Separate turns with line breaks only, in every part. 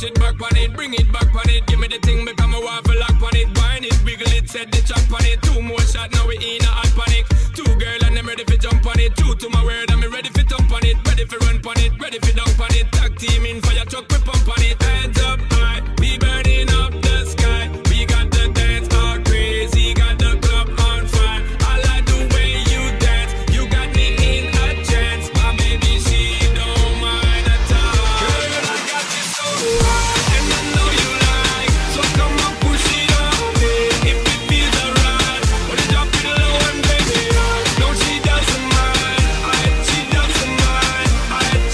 push it back on it, bring it back on it. Give me the thing, become a waffle lock on it. Wine it, wiggle it, set the chop on it. 2 more shots, now we in a hot panic. 2 girl and I'm ready for jump on it. True to my word, I'm ready for thump on it. Ready for run on it, ready for dunk on it. Tag team in fire truck, we pump on it. Hands up high, we burning up the sky. We got the dance all crazy, got the club on fire. I like the way you dance, you got me in a chance. My baby, she don't mind at all. Girl, I got you so high, and I know you like. So come on, push it on me, if it feels alright. When you drop it low and baby, no, she doesn't mind. She doesn't mind.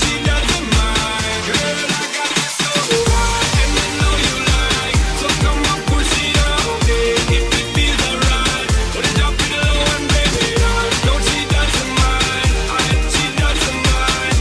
She doesn't mind. Girl, I got you so high, and I know you like. So come on, push it on me, if it feels alright. When you drop it low and baby, no, she doesn't mind. She doesn't mind.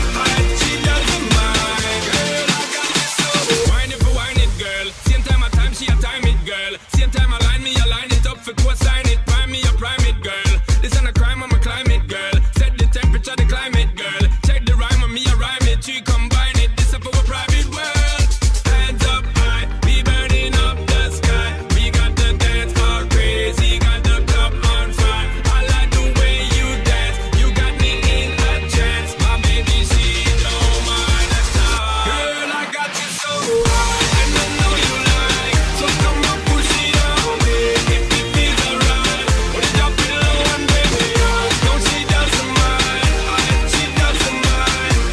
She doesn't mind. Girl, I got you so wine it for wine it, girl. Same time I time, she a time it, girl. Same time I line it up for co-sign it. Prime me, a prime it, girl. This ain't a crime, I'm a climate, girl. Set the temperature, the climate, girl. Check the rhyme on me, I rhyme it. She combine it, this up for a private world. Hands up high, we burning up the sky. We got the dance all crazy, got the club on fire. I like the way you dance, you got me in a chance. My baby, she don't mind at all. Girl, I got you so high, and I know you like. So come on, push it on me, if it feels alright. When you drop it low and baby, no, she doesn't mind. She doesn't mind.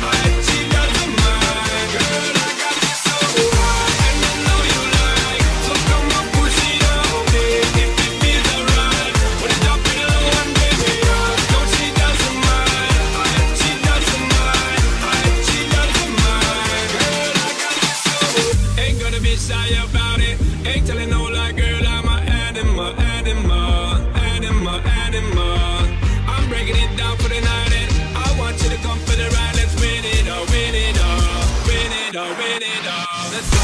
She doesn't mind. Girl, I got you so high, and I know you like. So come on, push it on me, if it feels alright. When you drop it low and baby, no, she doesn't mind. She doesn't mind. She doesn't mind. Girl, I got you so. Ain't gonna be shy about it. Ain't telling no lie, girl, I'm a animal, animal, animal, animal. I'm breaking it down for the night, and I want you to come for the ride. Let's win it all, win it all, win it all, win it all. Let's go.